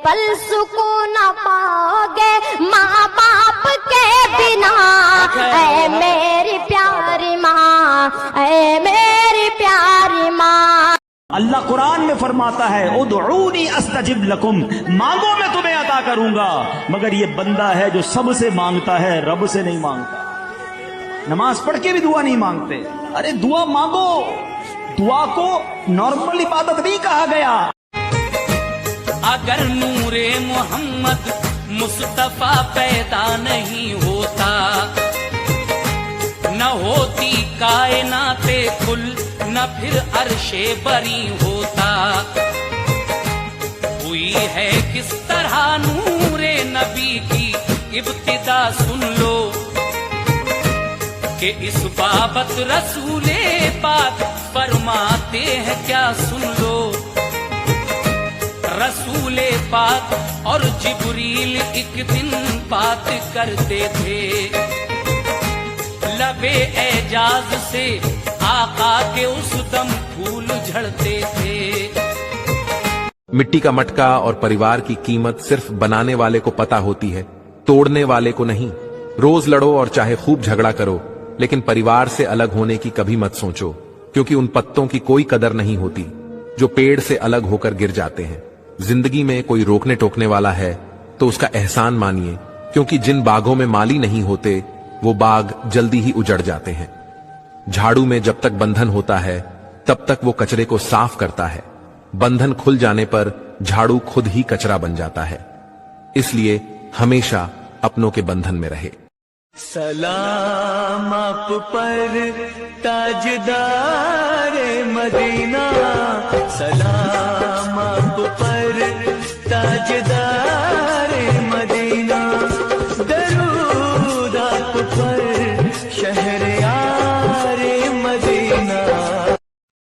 पल सुकून पाओगे माँ बाप के बिना। ऐ मेरी प्यारी माँ, ऐ मेरी प्यारी माँ। अल्लाह कुरान में फरमाता है उदऊनी अस्तजिब लकुम, मांगो मैं तुम्हें अता करूंगा। मगर ये बंदा है जो सबसे मांगता है, रब से नहीं मांगता। नमाज पढ़ के भी दुआ नहीं मांगते। अरे दुआ मांगो, दुआ को नॉर्मल इबादत नहीं कहा गया। अगर नूरे मोहम्मद मुस्तफा पैदा नहीं होता, न होती कायनाते कुल, न फिर अर्शे बरी होता। हुई है किस तरह नूरे नबी की इब्तिदा सुन लो, कि इस बाबत रसूले पाक फरमाते हैं क्या सुन लो। रसूले पाक और जिब्रील एक दिन बात करते थे, लबे एजाज से आका के उस दम फूल झड़ते थे। मिट्टी का मटका और परिवार की कीमत सिर्फ बनाने वाले को पता होती है, तोड़ने वाले को नहीं। रोज लड़ो और चाहे खूब झगड़ा करो, लेकिन परिवार से अलग होने की कभी मत सोचो, क्योंकि उन पत्तों की कोई कदर नहीं होती जो पेड़ से अलग होकर गिर जाते हैं। जिंदगी में कोई रोकने टोकने वाला है तो उसका एहसान मानिए, क्योंकि जिन बागों में माली नहीं होते वो बाग जल्दी ही उजड़ जाते हैं। झाड़ू में जब तक बंधन होता है तब तक वो कचरे को साफ करता है, बंधन खुल जाने पर झाड़ू खुद ही कचरा बन जाता है। इसलिए हमेशा अपनों के बंधन में रहे। सलाम आप पर ताजदारे मदीना, सलाम आप पर ताजदारे मदीना, दरूद आप पर शहरयारे मदीना।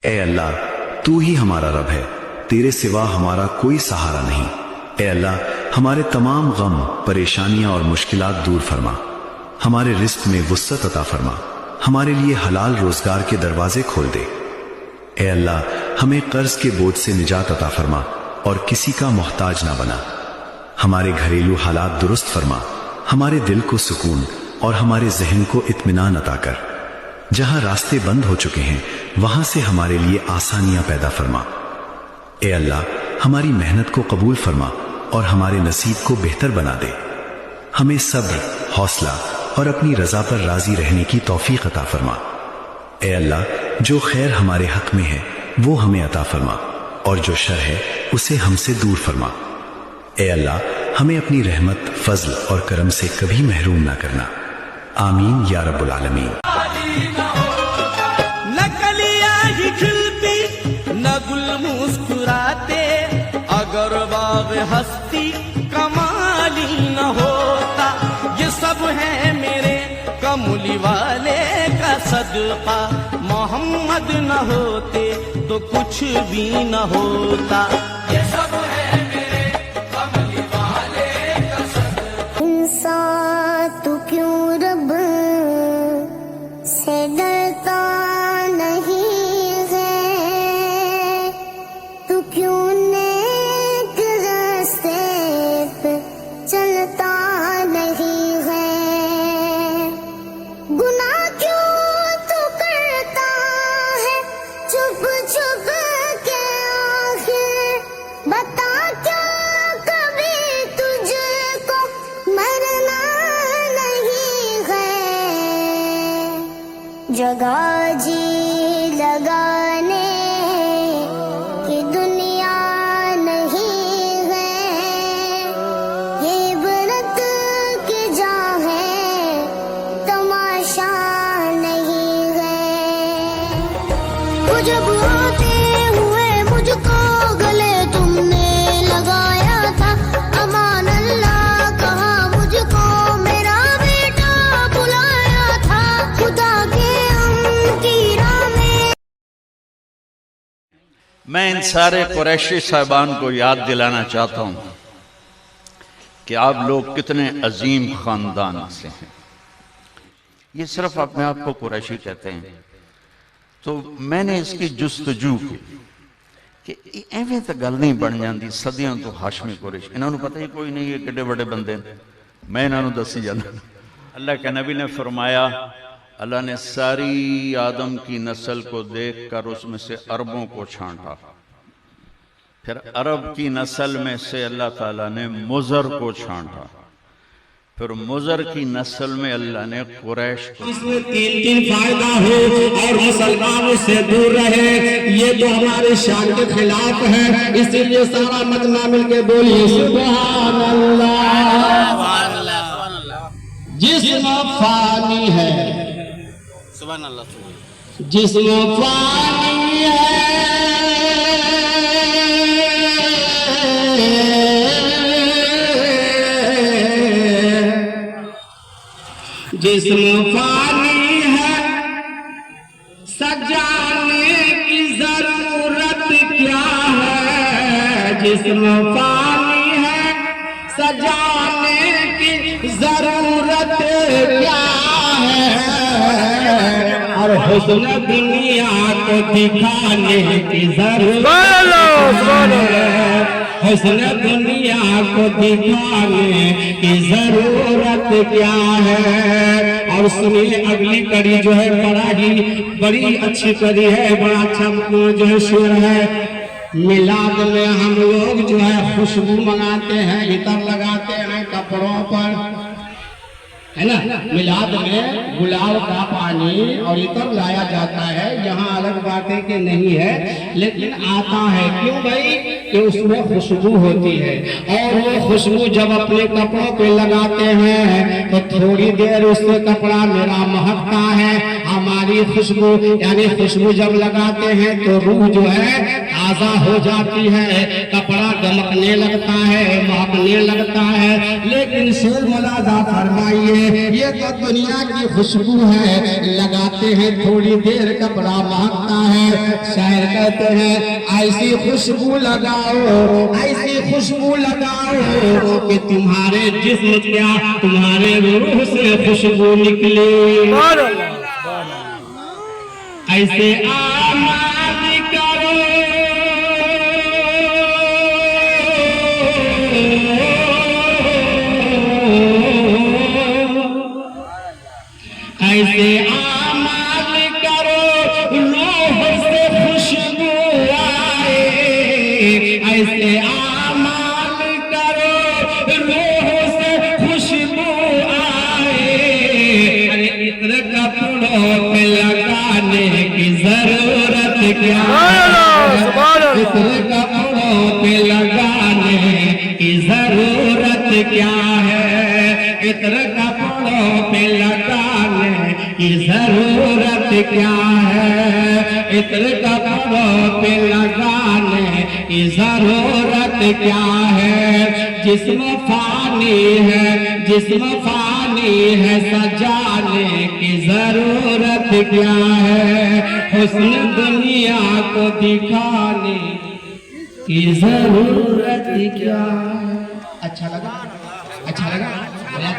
ए अल्लाह, तू ही हमारा रब है, तेरे सिवा हमारा कोई सहारा नहीं। ए अल्लाह, हमारे तमाम गम, परेशानियां और मुश्किलात दूर फरमा, हमारे रिस्क में वुस्सत अता फरमा, हमारे लिए हलाल रोजगार के दरवाजे खोल दे। ए अल्लाह, हमें कर्ज के बोझ से निजात अता फरमा और किसी का मोहताज ना बना। हमारे घरेलू हालात दुरुस्त फरमा, हमारे दिल को सुकून और हमारे जहन को इत्मीनान अता कर। जहां रास्ते बंद हो चुके हैं वहां से हमारे लिए आसानियां पैदा फरमा। ए अल्लाह, हमारी मेहनत को कबूल फरमा और हमारे नसीब को बेहतर बना दे। हमें सब्र, हौसला और अपनी रजा पर राजी रहने की तौफीक अता फरमा। ए अल्लाह, जो खैर हमारे हक में है वो हमें अता फरमा और जो शर है उसे हमसे दूर फरमा। ए अल्लाह, हमें अपनी रहमत, फजल और करम से कभी महरूम ना करना। आमीन या रब्बुल आलमीन। न कलियां ही खिलती न गुल मुस्कुराते, अगर बाग हस्ती कमाली न होता। ये सब है मेरे कमली वाले का सदका, मोहम्मद न होते तो कुछ भी न होता। ये सब है मेरे कमली वाले का सदका। इंसान तू क्यों रब से डरता नहीं है, तू क्यों नेक रास्ते पे चलता नहीं है, गुनाह क्यों तू करता है चुप चुप के आखिर, बता क्या कभी तुझको मरना नहीं है। जगह जी लगाने की दुनिया नहीं है, ये इबरत की जा है तमाशा नहीं है। वो जब आते हुए मुझको गले तुमने लगाया था, अमान अल्लाह कहा मुझको मेरा बेटा बुलाया था, खुदा के अम की राह में। मैं इन सारे कुरैशी साहिबान को याद दिलाना चाहता हूं कि आप लोग कितने अजीम खानदान से हैं। ये सिर्फ अपने आप को कुरैशी कहते हैं। तो मैंने इसकी जुस्तजू की کہ ایویں تو گل نہیں بن جاندی صدیاں تو ہاشمی قریش انہوں نے پتہ ہی کوئی نہیں یہ کڈے بڑے بندے میں انہوں نے دسی جانا اللہ کے نبی نے فرمایا اللہ نے ساری آدم کی نسل کو دیکھ کر اس میں سے عربوں کو چھانٹا پھر عرب کی نسل میں سے اللہ تعالیٰ نے مضر کو چھانٹا پھر مضر کی نسل میں اللہ نے قریش کو اس میں تین فائدہ ہو اور مسلمان اس سے دور رہے یہ تو ہمارے شان کے خلاف ہے اسی لیے سارا مجمع مل کے بولیے سبحان اللہ جسم فانی ہے سبحان اللہ جسم فانی ہے جسم فانی ہے سجانے کی ضرورت کیا ہے جسم فانی ہے سجانے کی ضرورت کیا ہے اور حسن دنیا کو دکھانے کی ضرورت ہے حسن دنیا کو دکھانے کی ضرورت کیا ہے اور سنیے اگلی کڑی جو ہے بڑی اچھی کڑی ہے بڑا اچھا جو ہے شعر ہے میلاد میں ہم لوگ جو ہے خوشبو منگاتے ہیں عطر لگاتے ہیں کپڑوں پر ہے نا میلاد میں گلاب کا پانی اور عطر لایا جاتا ہے یہاں الگ باتیں کہ نہیں ہے لیکن آتا ہے کیوں بھائی کہ اس میں خوشبو ہوتی ہے اور وہ خوشبو جب اپنے کپڑوں پہ لگاتے ہیں تو تھوڑی دیر اس سے کپڑا میرا مہکتا ہے ہماری خوشبو یعنی خوشبو جب لگاتے ہیں تو روح جو ہے تازہ ہو جاتی ہے کپڑا گمکنے لگتا ہے مہکنے لگتا ہے لیکن شیر ملازہ فرمائیے یہ تو دنیا کی خوشبو ہے لگاتے ہیں تھوڑی دیر کپڑا مہکتا ہے شاعر کہتے ہیں ایسی خوشبو لگاؤ ایسی خوشبو لگاؤ کہ تمہارے جسم کیا تمہارے روح سے خوشبو نکلے ایسے آماد کرو ایسے آمال کرو روح سے خوشبو آئے ایسے آمال کرو روح سے خوشبو آئے عطر کپڑوں پہ لگانے کی ضرورت کیا ہے عطر کپڑوں پہ لگانے کی ضرورت کیا ہے عطر کپڑوں پہ لگانے کی ضرورت کیا ہے عطر کپڑوں پہ لگانے کی ضرورت کیا ہے جسم فانی ہے سجانے کی ضرورت کیا ہے حسن دنیا کو دکھانے کی ضرورت کیا ہے اچھا لگا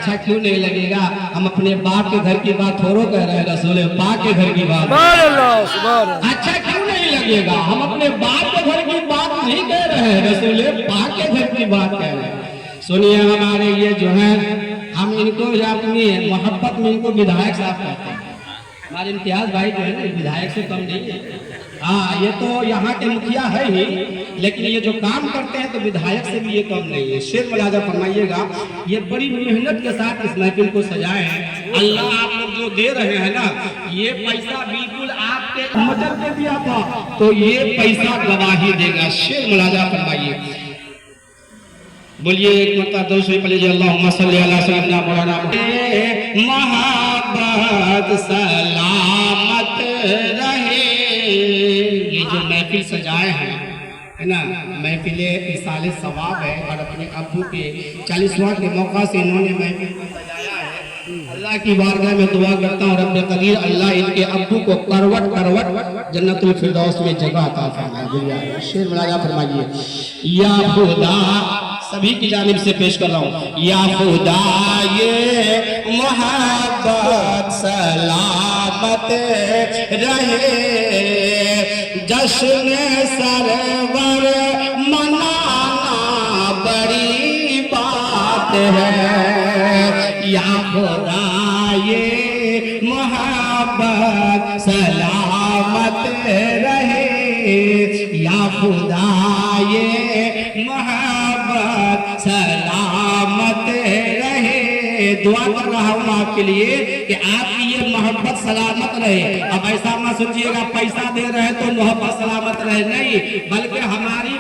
اچھا کیوں نہیں لگے گا ہم اپنے باپ کے گھر کی بات تھوڑو کہہ رہے ہیں رسول پاک کے گھر کی بات اچھا کیوں نہیں لگے گا ہم اپنے باپ کے گھر کی بات نہیں کہہ رہے ہیں رسول پاک کے گھر کی بات کہہ رہے ہیں سنیے ہمارے یہ جو ہے ہم ان کو اپنی محبت میں ان کو بدھائک صاحب کہتے ہیں ہمارے امتیاز بھائی جو ہے نا بدھائک سے کم نہیں ہے ہاں یہ تو یہاں کے مکھیا ہے ہی لیکن یہ جو کام کرتے ہیں تو بدھائک سے بھی یہ کم نہیں ہے شیر ملازہ فرمائیے گا یہ بڑی محنت کے ساتھ اس محفل کو سجائے ہیں اللہ آپ لوگ جو دے رہے ہیں نا یہ پیسہ بالکل آپ کے مدد پہ دیا تھا تو یہ پیسہ گواہی دے گا شیر ملازہ فرمائیے بولیے ایک مرتبہ دو سوئی پڑھ لیجیے اللہم صلی علی سیدنا مولانا محبت سلامت رہے یہ جو محفل سجائے ہیں ہے نا محفل اصال ثواب ہے اور اپنے ابو کے 40واں کے موقع سے انہوں نے محفل کو سجایا ہے اللہ کی بارگاہ میں دعا کرتا ہوں رب قدیر اللہ ان کے ابو کو کروٹ جنت الفردوس میں جگہ عطا فرمائے شیر ملازہ فرمائیے یا خدا سبھی کی جانب سے پیش کر رہا ہوں یا خدا یہ محبت سلام सलामत रहे। जश्न सरवर मनाना बड़ी बात है, या खुदा ये मोहब्बत सलामत रहे, या खुदा ये मोहब्बत सलामत रहे। दुआ कर रहा हूँ आपके लिए कि आपकी ये मोहब्बत सलामत रहे। अब ऐसा मत सोचिएगा पैसा दे रहे हैं तो मोहब्बत सलामत रहे, नहीं, बल्कि हमारी